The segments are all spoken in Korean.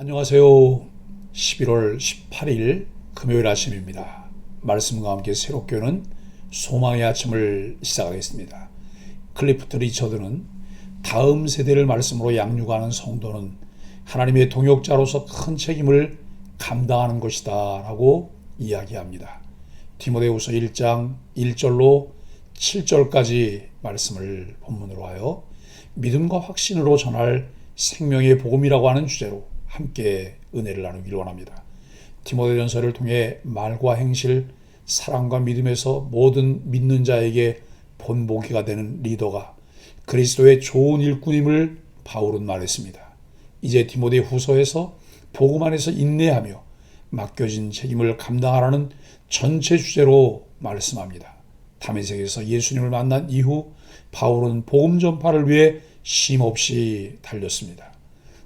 안녕하세요. 11월 18일 금요일 아침입니다. 말씀과 함께 새롭게 오는 소망의 아침을 시작하겠습니다. 클리프트 리처드는 다음 세대를 말씀으로 양육하는 성도는 하나님의 동역자로서 큰 책임을 감당하는 것이다 라고 이야기합니다. 디모데후서 1장 1절로 7절까지 말씀을 본문으로 하여 믿음과 확신으로 전할 생명의 복음이라고 하는 주제로 함께 은혜를 나누기를 원합니다. 디모데전서를 통해 말과 행실, 사랑과 믿음에서 모든 믿는 자에게 본보기가 되는 리더가 그리스도의 좋은 일꾼임을 바울은 말했습니다. 이제 디모데 후서에서 복음 안에서 인내하며 맡겨진 책임을 감당하라는 전체 주제로 말씀합니다. 다메섹에서 예수님을 만난 이후 바울은 복음 전파를 위해 쉼없이 달렸습니다.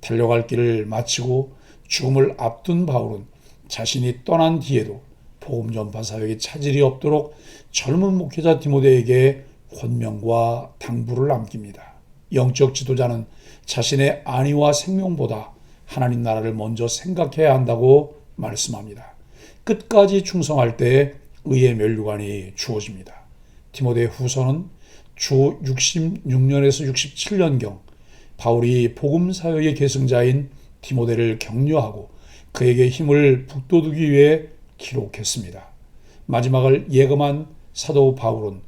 달려갈 길을 마치고 죽음을 앞둔 바울은 자신이 떠난 뒤에도 복음 전파 사역에 차질이 없도록 젊은 목회자 디모데에게 권면과 당부를 남깁니다. 영적 지도자는 자신의 안위와 생명보다 하나님 나라를 먼저 생각해야 한다고 말씀합니다. 끝까지 충성할 때 의의 면류관이 주어집니다. 디모데 후서는 주 66년에서 67년경 바울이 복음 사역의 계승자인 디모데를 격려하고 그에게 힘을 북돋우기 위해 기록했습니다. 마지막을 예감한 사도 바울은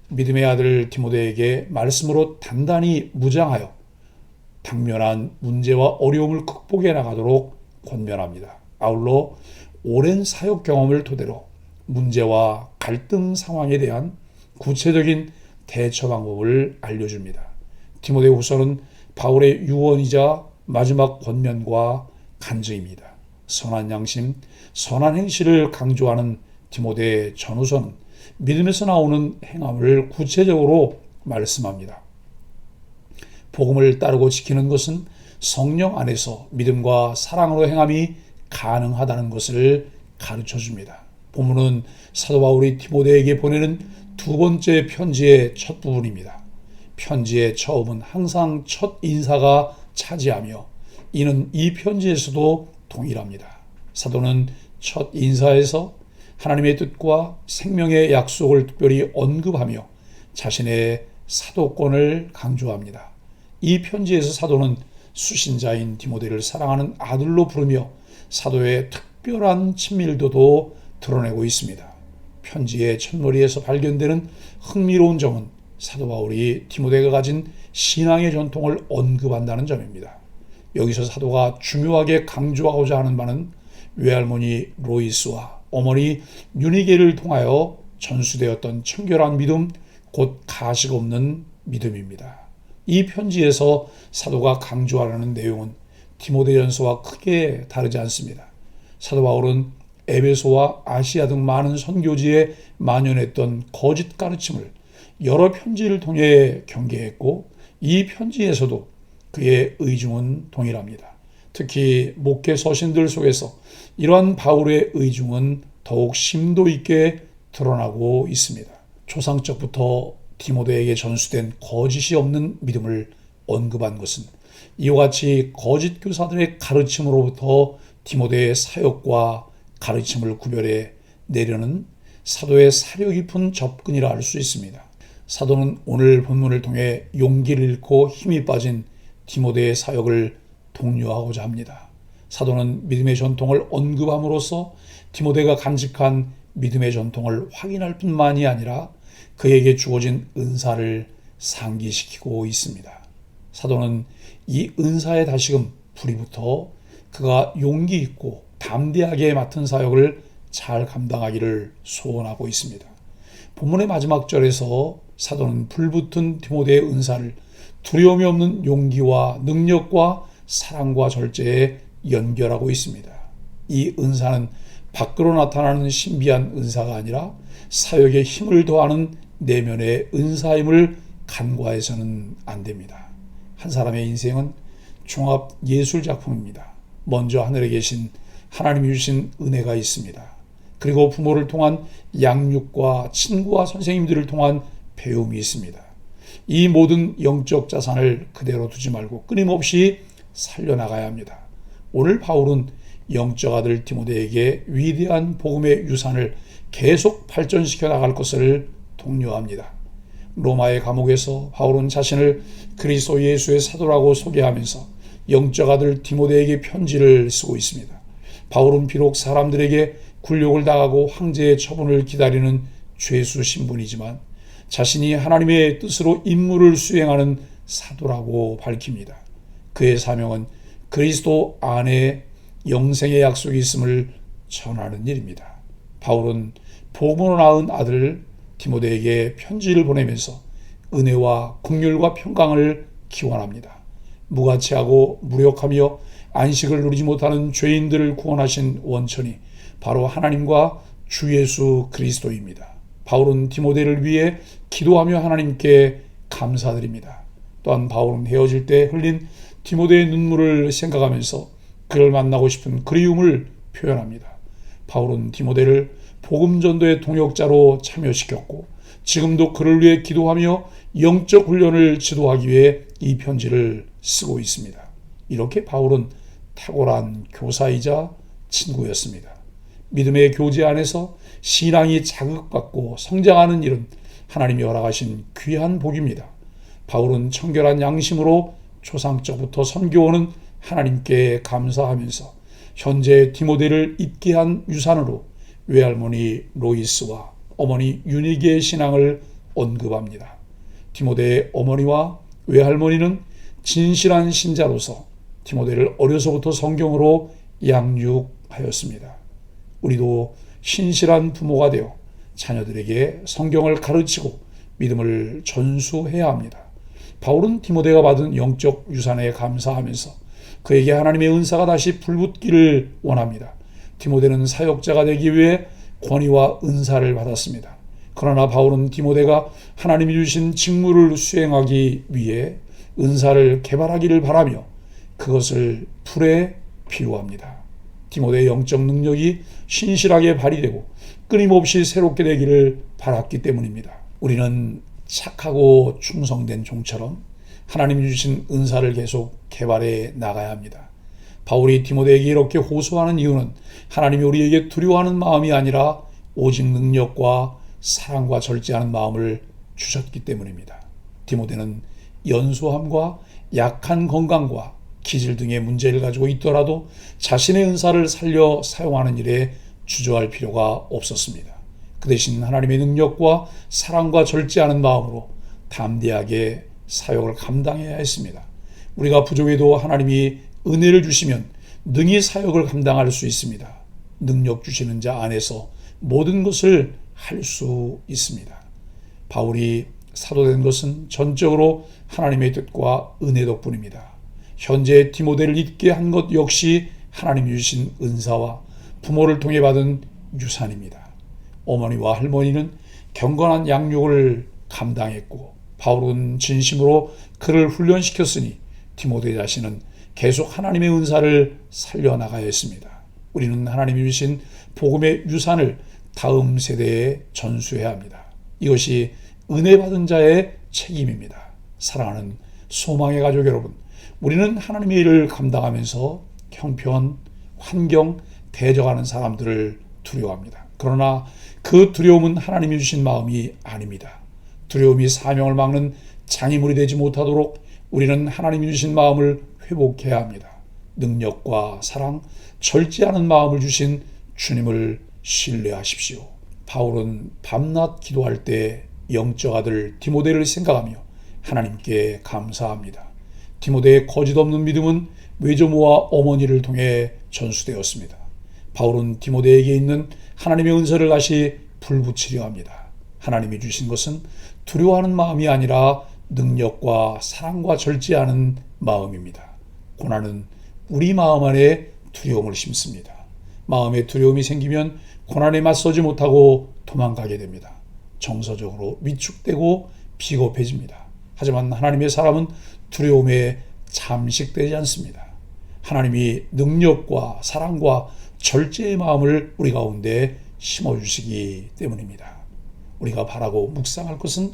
믿음의 아들 디모데에게 말씀으로 단단히 무장하여 당면한 문제와 어려움을 극복해 나가도록 권면합니다. 아울러 오랜 사역 경험을 토대로 문제와 갈등 상황에 대한 구체적인 대처 방법을 알려줍니다. 디모데후서는 바울의 유언이자 마지막 권면과 간증입니다. 선한 양심, 선한 행실을 강조하는 디모데 전후서는 믿음에서 나오는 행함을 구체적으로 말씀합니다. 복음을 따르고 지키는 것은 성령 안에서 믿음과 사랑으로 행함이 가능하다는 것을 가르쳐 줍니다. 본문은 사도 바울이 디모데에게 보내는 두 번째 편지의 첫 부분입니다. 편지의 처음은 항상 첫 인사가 차지하며 이는 이 편지에서도 동일합니다. 사도는 첫 인사에서 하나님의 뜻과 생명의 약속을 특별히 언급하며 자신의 사도권을 강조합니다. 이 편지에서 사도는 수신자인 디모데를 사랑하는 아들로 부르며 사도의 특별한 친밀도도 드러내고 있습니다. 편지의 첫머리에서 발견되는 흥미로운 점은 사도 바울이 디모데가 가진 신앙의 전통을 언급한다는 점입니다. 여기서 사도가 중요하게 강조하고자 하는 바는 외할머니 로이스와 어머니 유니게를 통하여 전수되었던 청결한 믿음, 곧 가식 없는 믿음입니다. 이 편지에서 사도가 강조하려는 내용은 디모데전서와 크게 다르지 않습니다. 사도 바울은 에베소와 아시아 등 많은 선교지에 만연했던 거짓 가르침을 여러 편지를 통해 경계했고 이 편지에서도 그의 의중은 동일합니다. 특히 목회 서신들 속에서 이러한 바울의 의중은 더욱 심도 있게 드러나고 있습니다. 초상적부터 디모데에게 전수된 거짓이 없는 믿음을 언급한 것은 이와 같이 거짓 교사들의 가르침으로부터 디모데의 사역과 가르침을 구별해 내려는 사도의 사려 깊은 접근이라 할 수 있습니다. 사도는 오늘 본문을 통해 용기를 잃고 힘이 빠진 디모데의 사역을 독려하고자 합니다. 사도는 믿음의 전통을 언급함으로써 디모데가 간직한 믿음의 전통을 확인할 뿐만이 아니라 그에게 주어진 은사를 상기시키고 있습니다. 사도는 이 은사에 다시금 불이 붙어 그가 용기 있고 담대하게 맡은 사역을 잘 감당하기를 소원하고 있습니다. 본문의 마지막 절에서 사도는 불붙은 디모데의 은사를 두려움이 없는 용기와 능력과 사랑과 절제에 연결하고 있습니다. 이 은사는 밖으로 나타나는 신비한 은사가 아니라 사역에 힘을 더하는 내면의 은사임을 간과해서는 안 됩니다. 한 사람의 인생은 종합 예술 작품입니다. 먼저 하늘에 계신 하나님이 주신 은혜가 있습니다. 그리고 부모를 통한 양육과 친구와 선생님들을 통한 배움이 있습니다. 이 모든 영적 자산을 그대로 두지 말고 끊임없이 살려나가야 합니다. 오늘 바울은 영적 아들 디모데에게 위대한 복음의 유산을 계속 발전시켜 나갈 것을 독려합니다. 로마의 감옥에서 바울은 자신을 그리스도 예수의 사도라고 소개하면서 영적 아들 디모데에게 편지를 쓰고 있습니다. 바울은 비록 사람들에게 굴욕을 당하고 황제의 처분을 기다리는 죄수 신분이지만 자신이 하나님의 뜻으로 임무를 수행하는 사도라고 밝힙니다. 그의 사명은 그리스도 안에 영생의 약속이 있음을 전하는 일입니다. 바울은 복음으로 낳은 아들 디모데에게 편지를 보내면서 은혜와 긍휼과 평강을 기원합니다. 무가치하고 무력하며 안식을 누리지 못하는 죄인들을 구원하신 원천이 바로 하나님과 주 예수 그리스도입니다. 바울은 디모데를 위해 기도하며 하나님께 감사드립니다. 또한 바울은 헤어질 때 흘린 디모데의 눈물을 생각하면서 그를 만나고 싶은 그리움을 표현합니다. 바울은 디모데를 복음 전도의 동역자로 참여시켰고 지금도 그를 위해 기도하며 영적 훈련을 지도하기 위해 이 편지를 쓰고 있습니다. 이렇게 바울은 탁월한 교사이자 친구였습니다. 믿음의 교제 안에서 신앙이 자극받고 성장하는 일은 하나님이 허락하신 귀한 복입니다. 바울은 청결한 양심으로 초상적부터 섬겨오는 하나님께 감사하면서 현재 디모데를 있게 한 유산으로 외할머니 로이스와 어머니 유니게의 신앙을 언급합니다. 디모데의 어머니와 외할머니는 진실한 신자로서 디모데를 어려서부터 성경으로 양육하였습니다. 우리도 신실한 부모가 되어 자녀들에게 성경을 가르치고 믿음을 전수해야 합니다. 바울은 디모데가 받은 영적 유산에 감사하면서 그에게 하나님의 은사가 다시 불붙기를 원합니다. 디모데는 사역자가 되기 위해 권위와 은사를 받았습니다. 그러나 바울은 디모데가 하나님이 주신 직무를 수행하기 위해 은사를 개발하기를 바라며 그것을 풀에 필요합니다. 디모데의 영적 능력이 신실하게 발휘되고 끊임없이 새롭게 되기를 바랐기 때문입니다. 우리는 착하고 충성된 종처럼 하나님이 주신 은사를 계속 개발해 나가야 합니다. 바울이 디모데에게 이렇게 호소하는 이유는 하나님이 우리에게 두려워하는 마음이 아니라 오직 능력과 사랑과 절제하는 마음을 주셨기 때문입니다. 디모데는 연소함과 약한 건강과 기질 등의 문제를 가지고 있더라도 자신의 은사를 살려 사용하는 일에 주저할 필요가 없었습니다. 그 대신 하나님의 능력과 사랑과 절제하는 마음으로 담대하게 사역을 감당해야 했습니다. 우리가 부족해도 하나님이 은혜를 주시면 능히 사역을 감당할 수 있습니다. 능력 주시는 자 안에서 모든 것을 할 수 있습니다. 바울이 사도된 것은 전적으로 하나님의 뜻과 은혜 덕분입니다. 현재 디모데를 있게 한 것 역시 하나님이 주신 은사와 부모를 통해 받은 유산입니다. 어머니와 할머니는 경건한 양육을 감당했고 바울은 진심으로 그를 훈련시켰으니 디모데 자신은 계속 하나님의 은사를 살려나가야 했습니다. 우리는 하나님이 주신 복음의 유산을 다음 세대에 전수해야 합니다. 이것이 은혜 받은 자의 책임입니다. 사랑하는 소망의 가족 여러분, 우리는 하나님의 일을 감당하면서 형편, 환경, 대적하는 사람들을 두려워합니다. 그러나 그 두려움은 하나님이 주신 마음이 아닙니다. 두려움이 사명을 막는 장애물이 되지 못하도록 우리는 하나님이 주신 마음을 회복해야 합니다. 능력과 사랑, 절제하는 마음을 주신 주님을 신뢰하십시오. 바울은 밤낮 기도할 때 영적 아들 디모데를 생각하며 하나님께 감사합니다. 디모데의 거짓없는 믿음은 외조모와 어머니를 통해 전수되었습니다. 바울은 디모데에게 있는 하나님의 은사를 다시 불붙이려 합니다. 하나님이 주신 것은 두려워하는 마음이 아니라 능력과 사랑과 절제하는 마음입니다. 고난은 우리 마음 안에 두려움을 심습니다. 마음에 두려움이 생기면 고난에 맞서지 못하고 도망가게 됩니다. 정서적으로 위축되고 비겁해집니다. 하지만 하나님의 사람은 두려움에 잠식되지 않습니다. 하나님이 능력과 사랑과 절제의 마음을 우리 가운데 심어주시기 때문입니다. 우리가 바라고 묵상할 것은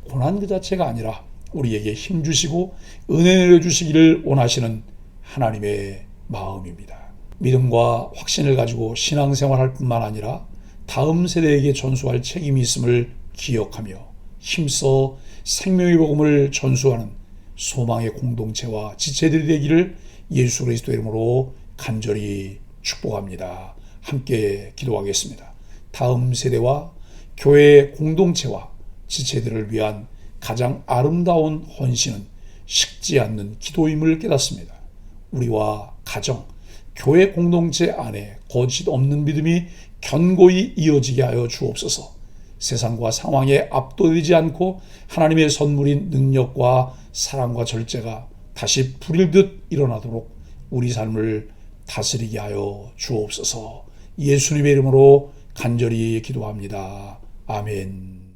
고난 그 자체가 아니라 우리에게 힘주시고 은혜 내려주시기를 원하시는 하나님의 마음입니다. 믿음과 확신을 가지고 신앙생활할 뿐만 아니라 다음 세대에게 전수할 책임이 있음을 기억하며 힘써 생명의 복음을 전수하는 소망의 공동체와 지체들이 되기를 예수 그리스도의 이름으로 간절히 축복합니다. 함께 기도하겠습니다. 다음 세대와 교회 공동체와 지체들을 위한 가장 아름다운 헌신은 식지 않는 기도임을 깨닫습니다. 우리와 가정, 교회 공동체 안에 거짓 없는 믿음이 견고히 이어지게 하여 주옵소서. 세상과 상황에 압도되지 않고 하나님의 선물인 능력과 사랑과 절제가 다시 불일 듯 일어나도록 우리 삶을 다스리게 하여 주옵소서. 예수님의 이름으로 간절히 기도합니다. 아멘.